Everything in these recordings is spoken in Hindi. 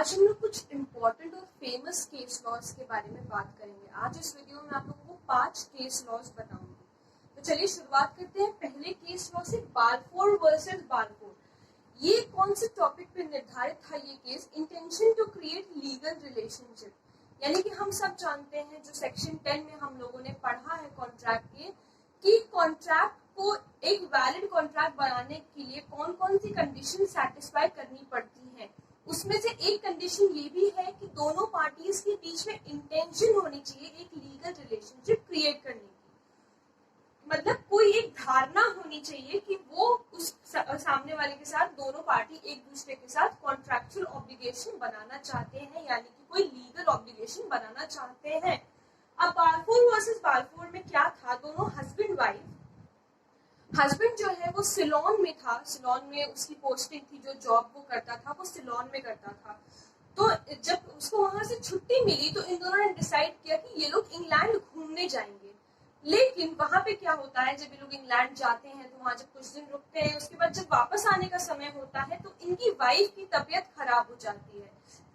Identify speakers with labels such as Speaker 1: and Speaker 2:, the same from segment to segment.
Speaker 1: आज हम लोग कुछ इम्पोर्टेंट और फेमस केस लॉज के बारे में बात करेंगे। आज इस वीडियो में आप लोगों को 5 केस लॉज बताऊंगी। तो चलिए शुरुआत करते हैं पहले केस लॉ से, बालफोर वर्सेस बालफोर। ये कौन से टॉपिक पे निर्धारित था ये case? Intention to create legal relationship. यानी कि हम सब जानते हैं, जो सेक्शन 10 में हम लोगों ने पढ़ा है कॉन्ट्रैक्ट के, कि कॉन्ट्रैक्ट को एक वैलिड कॉन्ट्रैक्ट बनाने के लिए कौन कौन सी कंडीशन सेटिस्फाई करनी पड़ती है। उसमें से एक कंडीशन ये भी है कि दोनों पार्टीज के बीच में इंटेंशन होनी चाहिए एक लीगल रिलेशनशिप क्रिएट करने की। मतलब कोई एक धारणा होनी चाहिए कि वो उस सामने वाले के साथ, दोनों पार्टी एक दूसरे के साथ कॉन्ट्रैक्चुअल ऑब्लिगेशन बनाना चाहते हैं, यानी कि कोई लीगल ऑब्लिगेशन बनाना चाहते हैं। अब बालफोर वर्सेस बालफोर में क्या था? दोनों हस्बैंड वाइफ, हस्बैंड जो है वो सिलोन में था, सिलोन में उसकी पोस्टिंग थी, जो जॉब वो करता था वो सिलोन में करता था। तो जब उसको वहां से छुट्टी मिली तो इन दोनों ने डिसाइड किया कि ये लोग इंग्लैंड घूमने जाएंगे। लेकिन वहां पे क्या होता है, जब ये लोग इंग्लैंड जाते हैं तो वहां जब कुछ दिन रुकते हैं, उसके बाद जब वापस आने का समय होता है तो इनकी वाइफ की तबीयत खराब हो जाती है,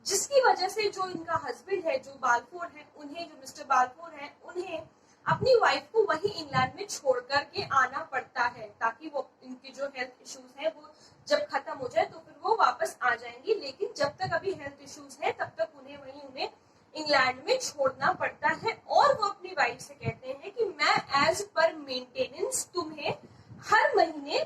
Speaker 1: जिसकी वजह से जो इनका हस्बैंड है, जो बालफोर है, उन्हें, जो मिस्टर बालफोर है, उन्हें अपनी वाइफ को वही इंग्लैंड में छोड़ करके आना पड़ता है, ताकि वो इनके जो हेल्थ इश्यूज हैं वो जब खत्म हो जाए तो फिर वो वापस आ जाएंगी। लेकिन जब तक अभी हेल्थ इश्यूज हैं तब तक उन्हें इंग्लैंड में छोड़ना पड़ता है। और वो अपनी वाइफ से कहते हैं कि मैं एज पर मेंटेनेंस तुम्हें हर महीने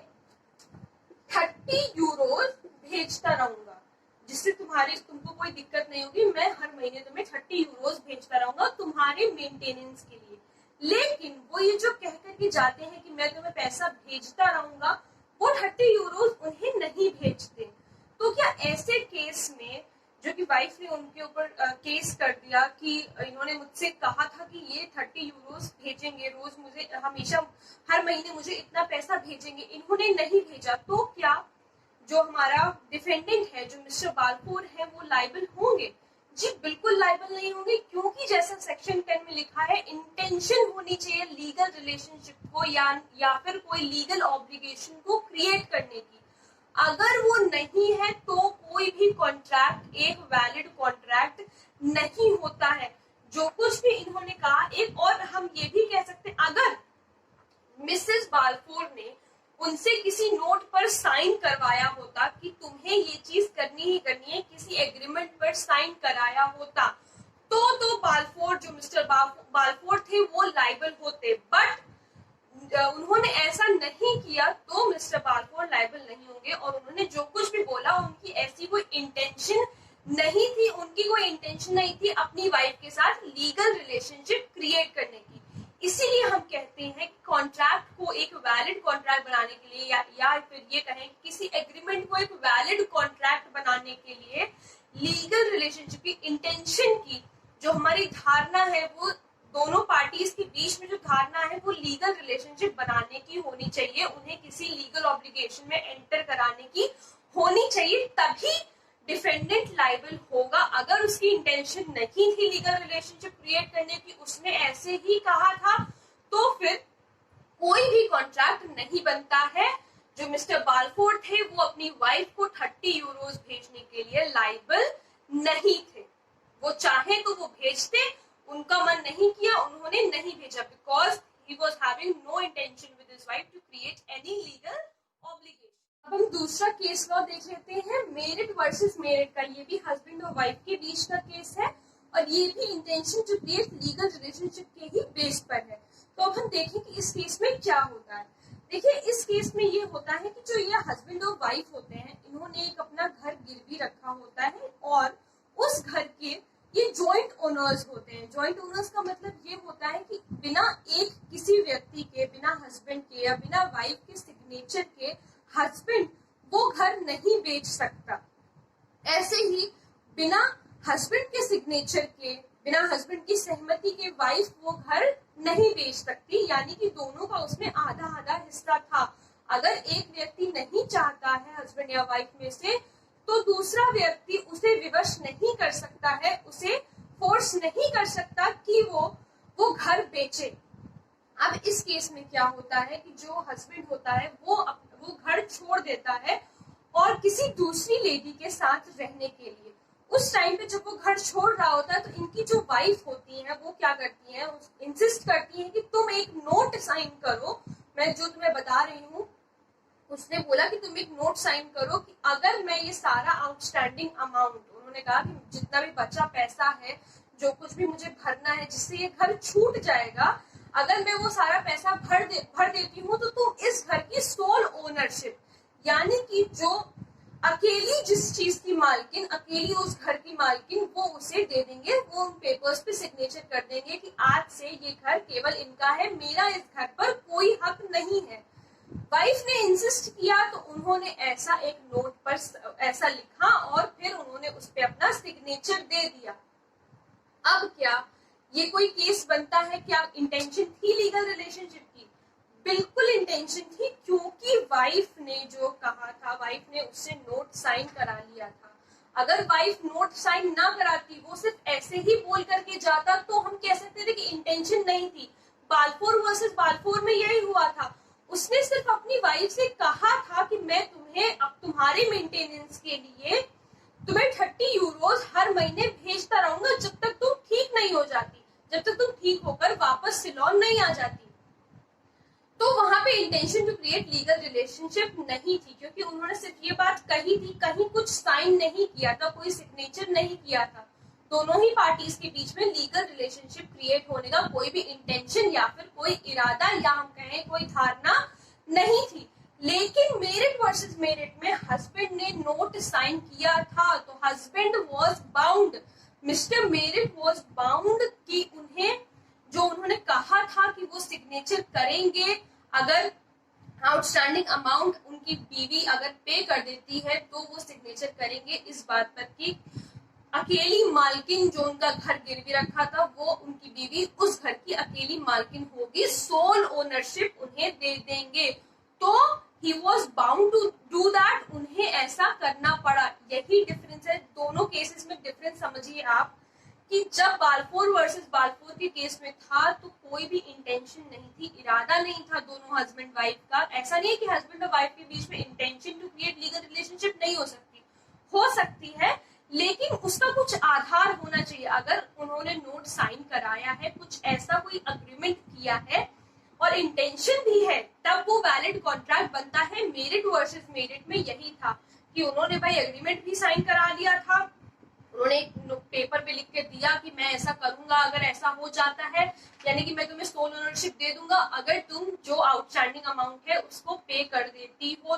Speaker 1: 30 यूरोज भेजता रहूंगा, जिससे तुमको कोई दिक्कत नहीं होगी। मैं हर महीने तुम्हें 30 यूरोज भेजता रहूंगा तुम्हारे मेंटेनेंस के लिए। लेकिन वो ये जो कह करके जाते हैं कि मैं तुम्हें पैसा भेजता रहूंगा, वो 30 यूरोज उन्हें नहीं भेजते। तो क्या ऐसे केस में, जो कि वाइफ ने उनके ऊपर केस कर दिया कि इन्होंने मुझसे कहा था कि ये 30 यूरोज भेजेंगे रोज, मुझे हमेशा हर महीने मुझे इतना पैसा भेजेंगे, इन्होंने नहीं भेजा, तो क्या जो हमारा डिफेंडेंट है, जो मिस्टर बालफोर है, वो लायबल होंगे? जी बिल्कुल लायबल नहीं होंगे, क्योंकि जैसा सेक्शन 10 में लिखा है, इंटेंशन होनी चाहिए लीगल रिलेशनशिप को या फिर कोई लीगल ऑब्लिगेशन को क्रिएट करने की। अगर वो नहीं है तो कोई भी कॉन्ट्रैक्ट एक वैलिड कॉन्ट्रैक्ट नहीं होता है। जो कुछ भी इन्होंने कहा, एक और हम ये भी कह सकते हैं, अगर मिसेस बालफोर ने उनसे किसी नोट पर साइन करवाया होता कि तुम्हें ये चीज करनी ही करनी है, किसी एग्रीमेंट पर साइन कराया होता, तो बालफोर, जो मिस्टर बालफोर थे, वो लायबल होते। बट उन्होंने ऐसा नहीं किया तो मिस्टर बालफोर लायबल नहीं होंगे। और उन्होंने जो कुछ भी बोला, उनकी ऐसी कोई इंटेंशन नहीं थी, उनकी कोई इंटेंशन नहीं थी अपनी वाइफ के साथ लीगल रिलेशनशिप क्रिएट करने की। इसीलिए हम कहते हैं कि कॉन्ट्रैक्ट को एक वैलिड कॉन्ट्रैक्ट बनाने के लिए, या फिर ये कहें किसी एग्रीमेंट को एक वैलिड कॉन्ट्रैक्ट बनाने के लिए, लीगल रिलेशनशिप की इंटेंशन की जो हमारी धारणा है, वो दोनों पार्टीज के बीच में जो धारणा है, वो लीगल रिलेशनशिप बनाने की होनी चाहिए, उन्हें किसी लीगल ऑब्लिगेशन में एंटर कराने की होनी चाहिए, तभी डिफेंडेंट लायबल होगा। अगर उसकी इंटेंशन नहीं थी लीगल रिलेशनशिप क्रिएट करने की, उसने ऐसे ही कहा था, तो फिर कोई भी कॉन्ट्रैक्ट नहीं बनता है। जो मिस्टर बालफोर थे, वो अपनी वाइफ को 30 यूरोज भेजने के लिए लायबल नहीं थे। वो चाहे तो वो भेजते, उनका मन नहीं किया, उन्होंने नहीं भेजा, because he was having no intention with his wife to create any legal obligation. अब हम दूसरा केस लॉ देख लेते हैं, मेरिट वर्सेस मेरिट का। ये भी हस्बैंड और वाइफ के बीच का केस है, और ये भी intention to create legal relationship के ही बेस पर है। तो अब हम देखें कि इस केस में क्या होता है। देखिए, इस केस में ये होता है कि जो ये हस्बैंड और वाइफ होते हैं, इन्होंने एक अपना घर गिरवी रखा होता है, और उस घर के ये जॉइंट ओनर्स होते हैं। जॉइंट ओनर्स का मतलब ये होता है कि बिना एक किसी व्यक्ति के, बिना हस्बैंड के या बिना वाइफ के सिग्नेचर के, हस्बैंड वो घर नहीं बेच सकता। ऐसे ही बिना हस्बैंड के सिग्नेचर के, बिना हस्बैंड की सहमति के, वाइफ वो घर नहीं बेच सकती। यानी कि दोनों का उसमें आधा आधा हिस्सा था। अगर एक व्यक्ति नहीं चाहता है हस्बैंड या वाइफ में से, तो दूसरा व्यक्ति उसे विवश नहीं कर सकता है, उसे फोर्स नहीं कर सकता कि वो घर बेचे। अब इस केस में क्या होता है कि जो हस्बैंड होता है, वो घर छोड़ देता है और किसी दूसरी लेडी के साथ रहने के लिए उस टाइम पे जब वो घर छोड़ रहा होता है तो इनकी जो वाइफ होती है वो क्या करती है, इंसिस्ट करती है कि तुम एक नोट साइन करो, मैं जो तुम्हें बता रही हूँ। उसने बोला कि तुम एक नोट साइन करो कि अगर मैं ये सारा आउटस्टैंडिंग अमाउंट, उन्होंने कहा कि जितना भी बचा पैसा है, जो कुछ भी मुझे भरना है जिससे ये घर छूट जाएगा, अगर मैं वो सारा पैसा भर देती हूँ तो तुम इस घर की सोल ओनरशिप, यानी कि जो अकेली जिस चीज की मालकिन, अकेली उस घर की मालकिन, वो उसे दे देंगे, वो उन पेपर्स पे सिग्नेचर कर देंगे कि आज से ये घर केवल इनका है, मेरा इस घर पर कोई हक नहीं है। वाइफ ने इंसिस्ट किया तो उन्होंने ऐसा एक नोट पर ऐसा लिखा और फिर उन्होंने उस पर अपना सिग्नेचर दे दिया। अब क्या ये कोई केस बनता है? क्या इंटेंशन थी लीगल रिलेशनशिप की? बिल्कुल इंटेंशन थी, क्योंकि वाइफ ने जो कहा था, वाइफ ने उससे नोट साइन करा लिया था। अगर वाइफ नोट साइन ना कराती, वो सिर्फ ऐसे ही बोल करके जाता, तो हम कह सकते थे कि इंटेंशन नहीं थी। बालफोर वर्सेस बालफोर में यही हुआ था। उसने सिर्फ अपनी वाइफ से कहा था कि मैं तुम्हें अब तुम्हारे मेंटेनेंस के लिए तुम्हें 30 यूरोज हर महीने भेजता रहूंगा जब तक तुम ठीक नहीं हो जाती, जब तक तुम ठीक होकर वापस सिलोन नहीं आ जाती। तो वहां पे intention to create legal relationship नहीं थी, क्योंकि उन्होंने सिर्फ ये बात कही थी, कहीं कुछ साइन नहीं किया था, कोई सिग्नेचर नहीं किया था। दोनों ही पार्टीज के बीच में लीगल रिलेशनशिप क्रिएट होने का कोई भी इंटेंशन या फिर कोई इरादा या हम कहें कोई धारणा नहीं थी। लेकिन मेरिट वर्सेस मेरिट में हस्बैंड ने नोट साइन किया था, तो husband was bound, mister Merritt was bound कि उन्हें जो उन्होंने कहा था कि वो सिग्नेचर करेंगे, अगर आउटस्टैंडिंग अमाउंट उनकी बीवी अगर पे कर देती है तो वो सिग्नेचर करेंगे इस बात पर कि अकेली मालकिन जो उनका घर गिरवी रखा था वो उनकी बीवी उस घर की अकेली मालकिन होगी, सोल ओनरशिप उन्हें दे देंगे। तो he was bound to do that, उन्हें ऐसा करना पड़ा। यही डिफरेंस है दोनों केसेस में। डिफरेंस समझिए आप कि जब बालफोर वर्सेस बालफोर के केस में था तो कोई भी इंटेंशन नहीं थी, इरादा नहीं था दोनों हस्बैंड वाइफ का। ऐसा नहीं कि हस्बैंड और वाइफ के बीच में intention to create legal relationship नहीं हो सकती, हो सकती है, लेकिन उसका कुछ आधार होना चाहिए। अगर उन्होंने नोट साइन कराया है, कुछ ऐसा कोई अग्रीमेंट किया है और इंटेंशन भी है, तब वो वैलिड कॉन्ट्रैक्ट बनता है। मेरिट वर्सेस मेरिट में यही था कि उन्होंने भाई एग्रीमेंट भी साइन करा लिया था, उन्होंने एक पेपर पे लिख के दिया कि मैं ऐसा करूंगा अगर ऐसा हो जाता है, यानी कि मैं तुम्हें सोल ओनरशिप दे दूंगा अगर तुम जो आउटस्टैंडिंग अमाउंट है उसको पे कर देती हो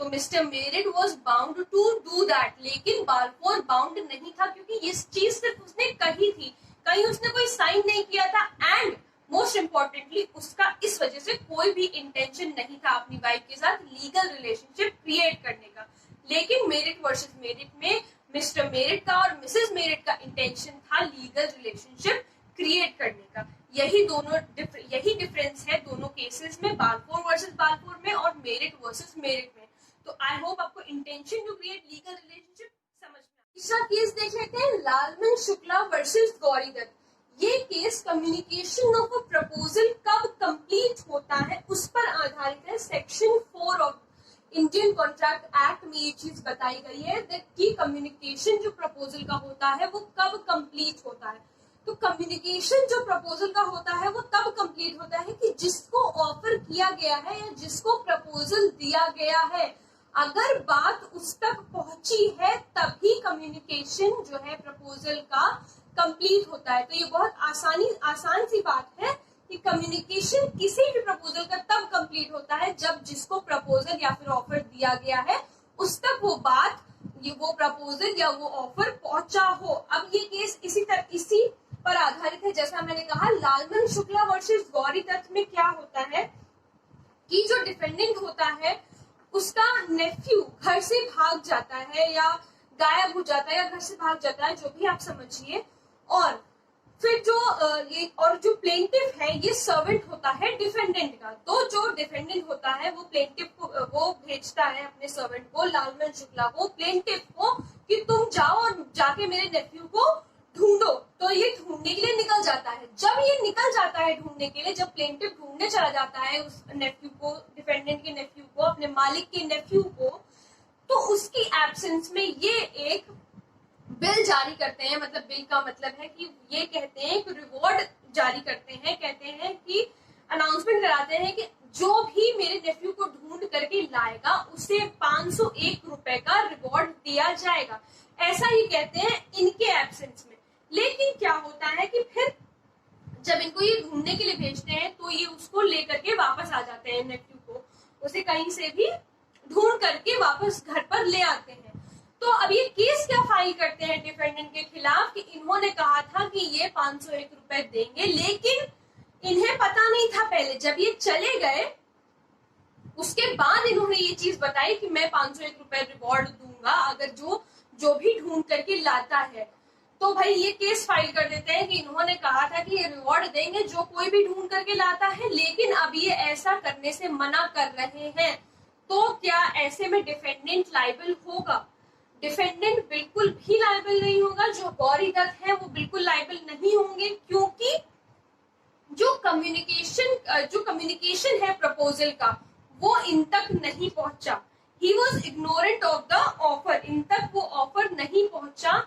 Speaker 1: तो mister Merritt was bound to do that. लेकिन बालफोर बाउंड नहीं था, क्योंकि ये चीज सिर्फ उसने कही थी, कहीं उसने कोई साइन नहीं किया था। एंड मोस्ट इम्पोर्टेंटली उसका इस वजह से कोई भी इंटेंशन नहीं था अपनी वाइफ के साथ लीगल रिलेशनशिप क्रिएट करने का। लेकिन मेरिट वर्सेस मेरिट में मिस्टर मेरिट का और मिसेस मेरिट का इंटेंशन था लीगल रिलेशनशिप क्रिएट करने का। यही डिफरेंस है दोनों केसेस में, बालफोर वर्सेस बालफोर में और मेरिट वर्सेस मेरिट में। तो आई होप आपको intention to create legal relationship समझ में। तीसरा केस देख लेते हैं, लालमन शुक्ला वर्सेस गौरी दत्त। ये case communication of a proposal कब कंप्लीट होता है उस पर आधारित है। Section 4 of Indian Contract Act में ये चीज बताई गई है कि कम्युनिकेशन जो प्रपोजल का होता है वो कब कंप्लीट होता है। तो कम्युनिकेशन जो प्रपोजल का होता है वो तब कंप्लीट होता है कि जिसको ऑफर किया गया है या जिसको प्रपोजल दिया गया है, अगर बात उस तक पहुंची है तभी कम्युनिकेशन जो है प्रपोजल का कंप्लीट होता है। तो ये बहुत आसान सी बात है कि कम्युनिकेशन किसी भी प्रपोजल का तब कंप्लीट होता है जब जिसको प्रपोजल या फिर ऑफर दिया गया है उस तक वो बात, वो प्रपोजल या वो ऑफर पहुंचा हो। अब ये केस इसी पर आधारित है। जैसा मैंने कहा, लालमन शुक्ला वर्सेस गौरी दत्त में क्या होता है कि जो डिफेंडेंट होता है उसका नेफ्यू घर से भाग जाता है या गायब हो जाता है या घर से भाग जाता है, जो भी आप समझिए। और फिर जो प्लेंटिफ है ये सर्वेंट होता है डिफेंडेंट का। तो जो डिफेंडेंट होता है वो प्लेंटिफ को वो भेजता है अपने सर्वेंट को, लालमन शुक्ला को, प्लेंटिफ को, कि तुम जाओ और जाके मेरे नेफ्यू को ढूंढो। तो ये ढूंढने के लिए निकल जाता है। जब ये निकल जाता है ढूंढने के लिए, जब प्लेंटिफ ढूंढने चला जाता है उस नेफ्यू को, डिफेंडेंट के नेफ्यू को, अपने मालिक के नेफ्यू को, तो उसकी एब्सेंस में ये एक बिल जारी करते हैं, मतलब बिल का मतलब है कि ये कहते हैं कि रिवॉर्ड जारी करते हैं, कहते हैं कि अनाउंसमेंट कराते हैं कि जो भी मेरे नेफ्यू को ढूंढ करके लाएगा उसे 501 रुपए का रिवॉर्ड दिया जाएगा, ऐसा ही कहते हैं इनके एब्सेंस में। लेकिन क्या होता है कि फिर जब इनको ये ढूंढने के लिए भेजते हैं तो ये उसको लेकर के वापस आ जाते हैं, नेफ्यू को उसे कहीं से भी ढूंढ करके वापस घर पर ले आते हैं। तो अब ये केस क्या फाइल करते हैं डिफेंडेंट के खिलाफ कि इन्होंने कहा था कि ये 501 रुपए देंगे, लेकिन इन्हें पता नहीं था पहले, जब ये चले गए उसके बाद इन्होंने ये चीज बताई कि मैं 501 रुपए रिवॉर्ड दूंगा अगर जो भी ढूंढ करके लाता है। तो भाई ये केस फाइल कर देते हैं कि इन्होंने कहा था कि ये रिवॉर्ड देंगे जो कोई भी ढूंढ करके लाता है, लेकिन अब ये ऐसा करने से मना कर रहे हैं। तो क्या ऐसे में डिफेंडेंट लायबल होगा? डिफेंडेंट बिल्कुल भी लायबल नहीं होगा, जो गौरी दत्त है वो बिल्कुल लायबल नहीं होंगे, क्योंकि जो कम्युनिकेशन है प्रपोजल का वो इन तक नहीं पहुंचा। He was ignorant of the offer, इन तक वो ऑफर नहीं पहुंचा,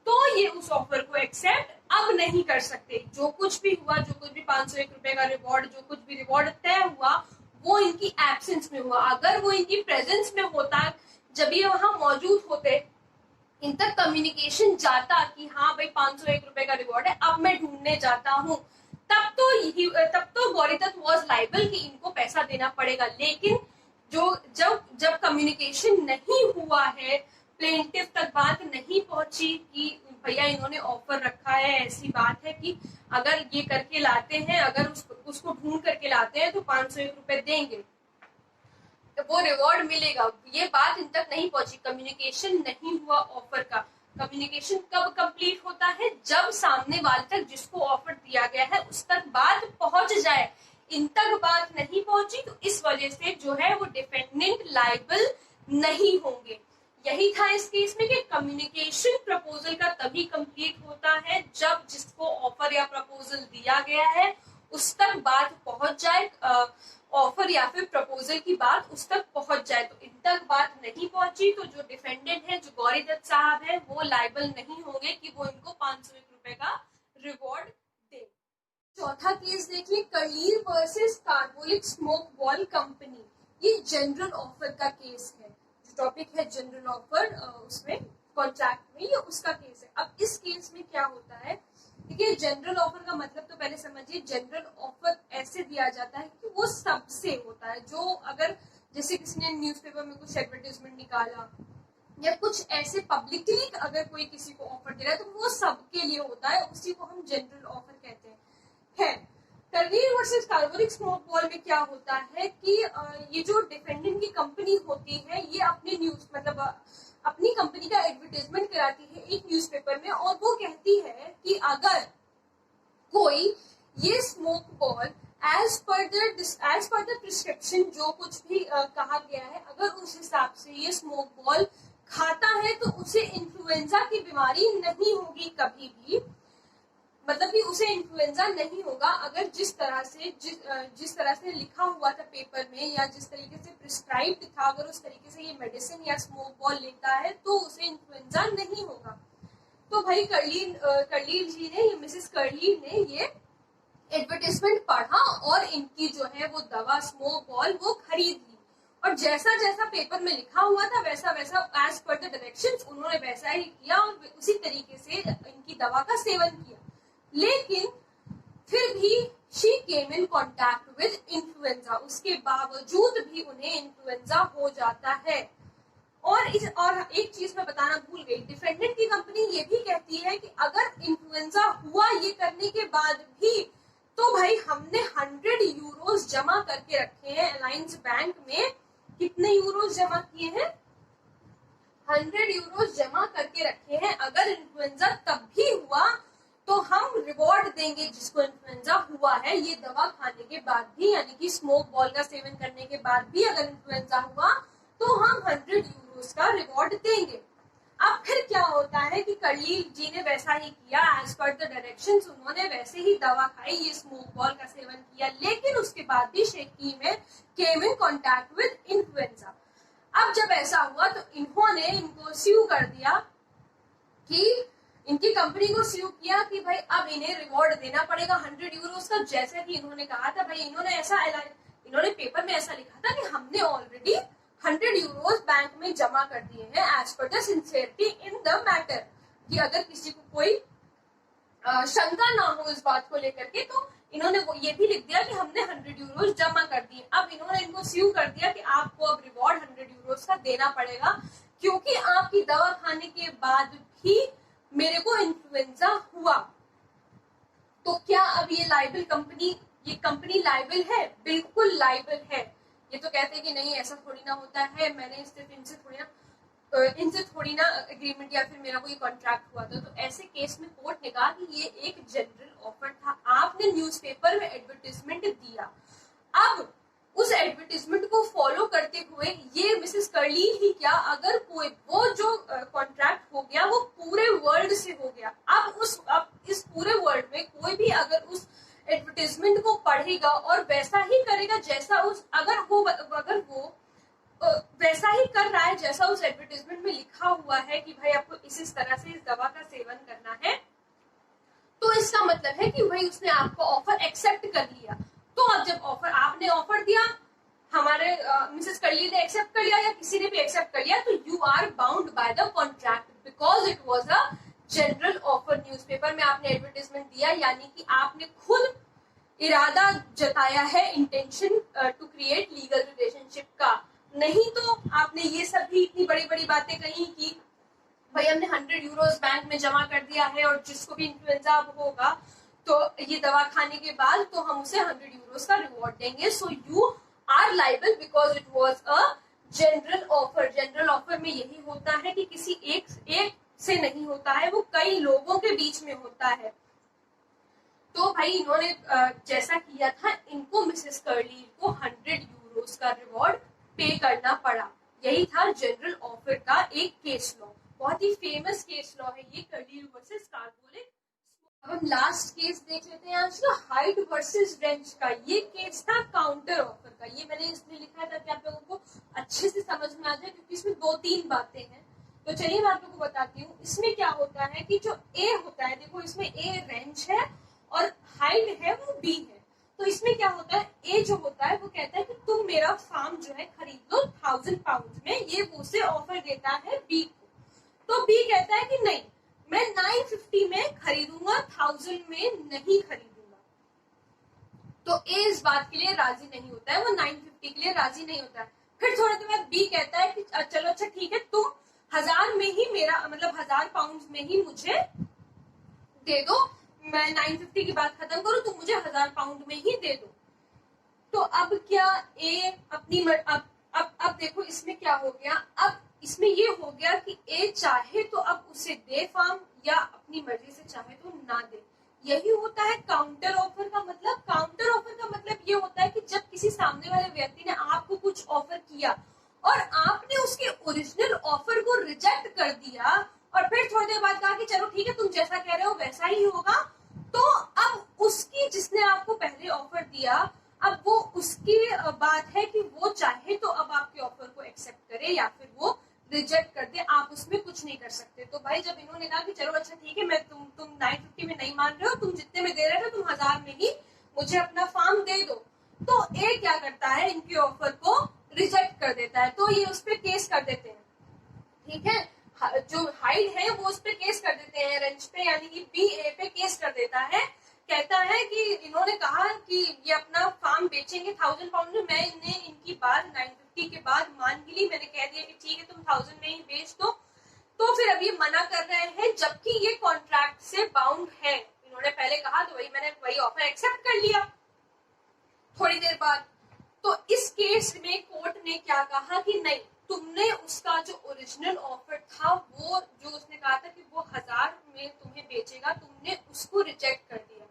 Speaker 1: तो ये उस ऑफर को एक्सेप्ट अब नहीं कर सकते। जो कुछ भी हुआ, जो कुछ भी 501 रुपए का रिवॉर्ड, जो कुछ भी रिवॉर्ड तय हुआ वो इनकी एब्सेंस में हुआ। अगर वो इनकी प्रेजेंस में होता, जब ये वहां मौजूद होते, इन तक कम्युनिकेशन जाता कि हाँ भाई 501 रुपए का रिवॉर्ड है, अब मैं ढूंढने जाता हूँ, तब तो गौरी दत्त वॉज लाइबल कि इनको पैसा देना पड़ेगा। लेकिन जब कम्युनिकेशन नहीं हुआ है, प्लेंटिफ तक बात नहीं पहुंची कि भैया इन्होंने ऑफर रखा है, ऐसी बात है कि अगर ये करके लाते हैं, अगर उसको ढूंढ करके लाते हैं तो 501 रुपए देंगे, तो वो रिवॉर्ड मिलेगा, ये बात इन तक नहीं पहुंची, कम्युनिकेशन नहीं हुआ ऑफर का। कम्युनिकेशन कब कंप्लीट होता है? जब सामने वाले तक जिसको ऑफर दिया गया है उस तक बात पहुंच जाए। इन तक बात नहीं पहुंची तो इस वजह से जो है वो डिफेंडेंट लायबल नहीं होंगे। यही था इस केस में कि कम्युनिकेशन प्रपोजल का तभी कंप्लीट होता है जब जिसको ऑफर या प्रपोजल दिया गया है उस तक बात पहुंच जाए, ऑफर या फिर प्रपोजल की बात उस तक पहुंच जाए। तो इन तक बात नहीं पहुंची तो जो डिफेंडेंट है, जो गौरी दत्त साहब है, वो लायबल नहीं होंगे कि वो इनको 501 रुपए का रिवॉर्ड दे। चौथा केस देख ली, Carlill versus Carbolic Smoke Ball Company. ये जनरल ऑफर का केस है, जो टॉपिक है जनरल ऑफर, उसमें कॉन्ट्रैक्ट में ये उसका केस है। अब इस केस में क्या होता है, देखिए जनरल ऑफर का मतलब तो पहले समझिए, जनरल ऑफर ऐसे दिया जाता है कि वो सबसे होता है, जो अगर जैसे किसी ने न्यूज़पेपर में कुछ एडवर्टाइजमेंट निकाला या कुछ ऐसे पब्लिकली अगर कोई किसी को ऑफर दे रहा है तो वो सबके लिए होता है, उसी को हम जनरल ऑफर कहते हैं। कलीर वर्सेस कार्बोलिक स्मोक बॉल में क्या होता है कि ये जो डिफेंडेंट की कंपनी होती है ये अपनी न्यूज मतलब अपनी कंपनी का एडवर्टाइजमेंट कराती है एक न्यूज़पेपर में, और वो कहती है कि अगर कोई ये smoke ball as per the prescription, जो कुछ भी कहा गया है, अगर उस हिसाब से ये स्मोक बॉल खाता है तो उसे इन्फ्लुएंजा की बीमारी नहीं होगी कभी भी, मतलब कि उसे इन्फ्लुएंजा नहीं होगा। अगर जिस तरह से लिखा हुआ था पेपर में या जिस तरीके से प्रिस्क्राइब्ड था, अगर उस तरीके से ये मेडिसिन या स्मोक बॉल लेता है तो उसे इन्फ्लुएंजा नहीं होगा। तो भाई कर्लील जी ने, मिसेस कर्लील ने ये एडवर्टाइजमेंट पढ़ा और इनकी जो है वो दवा स्मोक बॉल वो खरीद ली, और जैसा जैसा पेपर में लिखा हुआ था वैसा वैसा एज पर द डायरेक्शंस उन्होंने वैसा ही किया और उसी तरीके से इनकी दवा का सेवन किया। लेकिन फिर भी she came in contact with influenza, उसके बावजूद भी उन्हें इन्फ्लुएंजा हो जाता है। और एक चीज मैं बताना भूल गई, डिफेंडेंट की कंपनी ये भी कहती है कि अगर इन्फ्लुएंजा हुआ ये करने के बाद भी, तो भाई हमने 100 यूरोज जमा करके रखे हैं अलायंस बैंक में। कितने यूरोज जमा किए हैं? 100 यूरोज जमा करके रखे हैं। अगर इन्फ्लुएंजा तब भी हुआ तो हम रिवॉर्ड देंगे जिसको इन्फ्लुएंजा हुआ है, ये दवा खाने के बाद भी, यानी कि स्मोक बॉल का सेवन करने के बाद भी अगर इन्फ्लुएंजा हुआ तो हम 100 यूरोज का रिवॉर्ड देंगे। अब फिर क्या होता है कि कर्लील जी ने वैसा ही किया, एज पर द डायरेक्शंस उन्होंने वैसे ही दवा खाई, ये स्मोक बॉल का सेवन किया, लेकिन उसके बाद भी शेकी में केम इन कॉन्टैक्ट विद इन्फ्लुएंजा। अब जब ऐसा हुआ तो इन्होंने इनको स्यू कर दिया कि इनकी कंपनी को स्यू किया कि भाई अब इन्हें रिवॉर्ड देना पड़ेगा 100 यूरोस का, जैसे कि इन्होंने कहा था। भाई इन्होंने पेपर में ऐसा लिखा था कि हमने ऑलरेडी 100 यूरोस बैंक में जमा कर दिए हैं as per the sincerity in the matter, कि अगर किसी को कोई शंका ना हो इस बात को लेकर के, तो इन्होंने वो ये भी लिख दिया कि हमने 100 यूरोस जमा कर दिए। अब इन्होंने इनको स्यू कर दिया कि आपको अब रिवॉर्ड 100 यूरोस का देना पड़ेगा, क्योंकि आपकी दवा खाने के बाद भी मेरे को इन्फ्लुएंजा हुआ। तो क्या अब ये कंपनी लाइबल है? बिल्कुल लाइबल है। ये तो कहते हैं कि नहीं ऐसा थोड़ी ना होता है, मैंने इनसे थोड़ी ना एग्रीमेंट या फिर मेरा कोई कॉन्ट्रैक्ट हुआ था। तो ऐसे केस में कोर्ट ने कहा कि ये एक जनरल ऑफर था, आपने न्यूज़पेपर में एडवर्टाइजमेंट दिया। अब उस एडवर्टाइजमेंट को फॉलो करते हुए ये मिसेस कर्लीन ही क्या, अगर कोई वो जो कॉन्ट्रैक्ट हो गया वो पूरे वर्ल्ड से हो गया। अब इस पूरे वर्ल्ड में कोई भी अगर उस एडवर्टाइजमेंट को पढ़ेगा और वैसा ही करेगा जैसा अगर वो वैसा ही कर रहा है जैसा उस एडवर्टाइजमेंट में लिखा हुआ है कि भाई आपको इस तरह से इस दवा का सेवन करना है, तो इसका मतलब है कि भाई उसने आपको ऑफर एक्सेप्ट कर लिया। तो अब जब आपने ऑफर दिया, हमारे मिसेस कर्ली ने एक्सेप्ट कर लिया या किसी ने भी एक्सेप्ट कर लिया, तो you are bound by the contract because it was a general offer. Newspaper में आपने एडवर्टाइजमेंट दिया, यानी कि आपने खुद इरादा जताया है, intention to create legal relationship का। नहीं तो आपने ये सब भी इतनी बड़ी बड़ी बातें कही कि भाई हमने 100 यूरोस बैंक में जमा कर दिया है और जिसको भी इन्फ्लुएंजा होगा तो ये दवा खाने के बाद तो हम उसे 100 यूरोस का रिवॉर्ड देंगे। So you are liable because it was a general offer. General offer में यही होता है कि किसी एक से नहीं होता है, वो कई लोगों के बीच में होता है। तो भाई इन्होंने जैसा किया था, इनको मिसेस कर्ली को 100 यूरोस का रिवॉर्ड पे करना पड़ा। यही था जनरल ऑफर का एक केस लॉ। बहुत ही फेमस केस लॉ है ये, कर्ली वर्सेस कार्बोलिक। अब हम लास्ट केस देख लेते हैं आज का, हाइट वर्सेस रेंज का। ये केस था काउंटर ऑफर का। ये मैंने इसमें लिखा था कि आप लोगों को अच्छे से समझ में आ जाए, क्योंकि इसमें 2-3 बातें हैं। तो चलिए मैं आप लोगों को बताती हूँ। इसमें क्या होता है कि जो ए होता है, देखो इसमें ए रेंज है और हाइट है वो बी है। तो इसमें क्या होता है, ए जो होता है वो कहता है कि तुम मेरा फार्म जो है खरीद लो 1000 पाउंड में। ये उसे ऑफर देता है बी को। तो बी कहता है कि नहीं, मैं 950 में खरीदूंगा, 1000 में नहीं खरीदूंगा। तो ए इस बात के लिए राजी नहीं होता है, वो 950 के लिए राजी नहीं होता है। फिर थोड़े दिन बाद बी कहता है कि चलो अच्छा ठीक है, तुम 1000 में ही मेरा मतलब 1000 पाउंड में ही मुझे दे दो, मैं 950 की बात खत्म करूं, तुम मुझे 1000 पाउंड में ही दे दो। तो अब क्या ए अपनी अब देखो इसमें क्या हो गया, अब इसमें ये हो गया कि ए चाहे तो अब उसे दे फार्म या अपनी मर्जी से चाहे तो ना दे। यही होता है काउंटर ऑफर का मतलब। काउंटर ऑफर का मतलब ये होता है कि जब किसी सामने वाले व्यक्ति ने आपको कुछ ऑफर किया और आपने उसके ओरिजिनल ऑफर को रिजेक्ट कर दिया और फिर थोड़ी देर बाद कहा कि चलो ठीक है तुम जैसा कह रहे हो वैसा ही होगा, तो अब उसकी जिसने आपको पहले ऑफर दिया, अब वो उसकी बात है कि वो चाहे तो अब आपके ऑफर को एक्सेप्ट करे या फिर वो रिजेक्ट कर दे, आप उसमें कुछ नहीं कर सकते। तो भाई जब इन्होंने कहा कि चलो अच्छा ठीक है, मैं तुम 950 में नहीं मान रहे हो, तुम जितने में दे रहे हो तुम 1000 में ही मुझे अपना फार्म दे दो, तो ए क्या करता है, इनके ऑफर को रिजेक्ट कर देता है। तो ये उस पर केस कर देते हैं, ठीक है, जो हाइड है वो उस पे केस कर देते हैं रेंज पे, यानी कि बी ए पे केस कर देता है। कहता है कि इन्होंने कहा कि ये अपना फार्म बेचेंगे 1000 पाउंड में, मैंने इनकी बात 950 के बाद मान ली, मैंने कह दिया कि ठीक है तुम 1000 में ही बेच दो, तो फिर अब ये मना कर रहे हैं जबकि ये कॉन्ट्रैक्ट से बाउंड है। इन्होंने पहले कहा तो मैंने वही ऑफर एक्सेप्ट कर लिया थोड़ी देर बाद। तो इस केस में कोर्ट ने क्या कहा कि नहीं, तुमने उसका जो ओरिजिनल ऑफर था, वो जो उसने कहा था कि वो 1000 में तुम्हें बेचेगा, तुमने उसको रिजेक्ट कर दिया।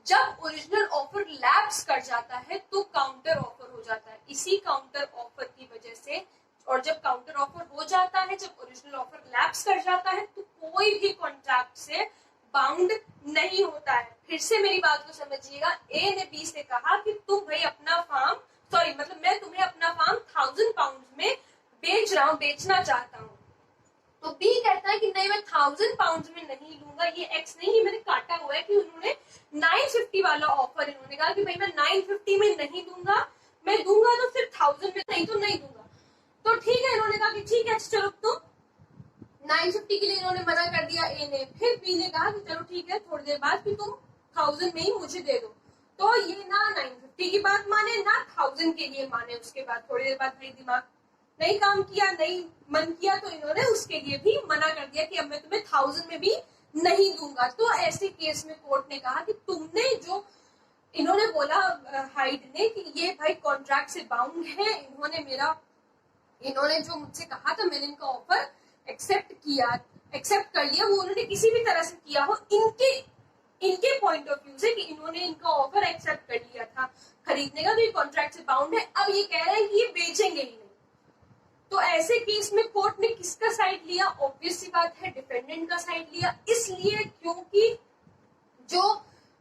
Speaker 1: जब ओरिजिनल ऑफर लैप्स कर जाता है तो काउंटर ऑफर हो जाता है। इसी काउंटर ऑफर की वजह से, और जब काउंटर ऑफर हो जाता है, जब ओरिजिनल ऑफर लैप्स कर जाता है, तो कोई भी कॉन्ट्रैक्ट से बाउंड नहीं होता है। फिर से मेरी बात को समझिएगा, ए ने बी से कहा कि तुम भाई अपना फार्म, मैं तुम्हें अपना फार्म 1000 पाउंड में बेच रहा हूँ, बेचना चाहता हूँ। तो बी कहता है कि नहीं मैं 1000 पाउंड में नहीं लूंगा, ये एक्स नहीं, ये मैंने काटा हुआ है कि उन्होंने 950 वाला ऑफर, इन्होंने कहा कि भाई मैं 950 में नहीं दूंगा, मैं दूंगा तो सिर्फ 1000 में, नहीं तो नहीं दूंगा। तो ठीक है, इन्होंने कहा कि ठीक है चलो, तो 950 के लिए इन्होंने मना कर दिया ए ने। फिर बी ने कहा कि चलो ठीक है, थोड़ी देर बाद कि तुम 1000 में ही मुझे दे दो। तो ये ना 950 की बात माने ना 1000 के लिए माने। उसके बाद थोड़ी देर बाद भाई दिमाग नहीं काम किया, नहीं मन किया, तो इन्होंने उसके लिए भी मना कर दिया कि अब मैं तुम्हें 1000 में भी नहीं दूंगा। तो ऐसे केस में कोर्ट ने कहा कि तुमने जो, इन्होंने बोला हाइड ने कि ये भाई कॉन्ट्रैक्ट से बाउंड है, इन्होंने जो मुझसे कहा था मैंने इनका ऑफर एक्सेप्ट कर लिया, वो उन्होंने किसी भी तरह से किया हो, इनके पॉइंट ऑफ व्यू से कि इन्होंने इनका ऑफर एक्सेप्ट कर लिया था खरीदने का, तो ये कॉन्ट्रैक्ट से बाउंड है। अब ये कह रहे हैं कि ये बेचेंगे ही नहीं। तो ऐसे केस में कोर्ट ने किसका साइड लिया? ऑब्वियस सी बात है, डिफेंडेंट का साइड लिया। इसलिए क्योंकि जो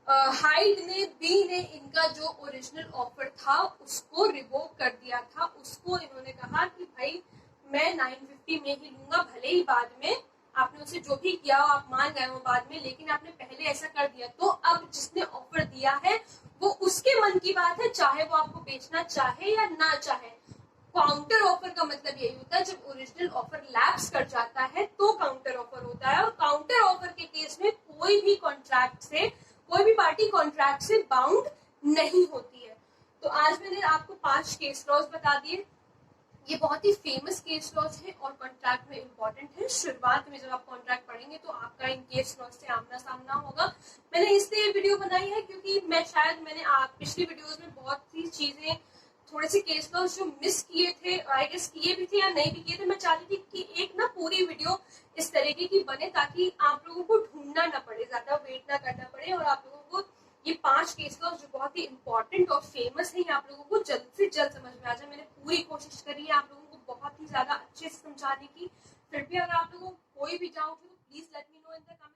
Speaker 1: हाइड ने, बी ने इनका जो ओरिजिनल ऑफर था उसको रिवोक कर दिया था। उसको इन्होंने कहा कि भाई मैं 950 में ही लूंगा, भले ही बाद में आपने उसे जो भी किया आप मान गए हो बाद में, लेकिन आपने पहले ऐसा कर दिया। तो अब जिसने ऑफर दिया है वो उसके मन की बात है, चाहे वो आपको बेचना चाहे या ना चाहे। काउंटर ऑफर का मतलब यही होता है, जब ओरिजिनल ऑफर लैप्स कर जाता है तो काउंटर ऑफर होता है। और काउंटर ऑफर के केस में कोई भी पार्टी कॉन्ट्रैक्ट से बाउंड नहीं होती है। तो आज मैंने आपको 5 केस लॉज बता दिए। ये बहुत ही फेमस केस लॉज है और कॉन्ट्रैक्ट में इंपॉर्टेंट है। शुरुआत में जब आप कॉन्ट्रैक्ट पढ़ेंगे तो आपका इन केस लॉज से आमना सामना होगा। मैंने इसलिए वीडियो बनाई है क्योंकि मैंने पिछली वीडियोस में बहुत सी चीजें, थोड़े से केस लॉज जो मिस किए थे, आई गेस किए भी थे या नहीं भी किए थे, मैं चाहती थी कि एक ना पूरी वीडियो इस तरीके की बने ताकि आप लोगों को ढूंढना ना पड़े, ज्यादा वेट ना करना पड़े, और आप लोगों को ये 5 केस लॉज जो बहुत ही इंपॉर्टेंट और फेमस है, आप लोगों को जल्द से जल्द समझ में आ जाए। मैंने पूरी कोशिश करी है आप लोगों को बहुत ही ज्यादा अच्छे से समझाने की। फिर भी अगर आप लोगों को कोई भी डाउट हो तो please let me know in the comment.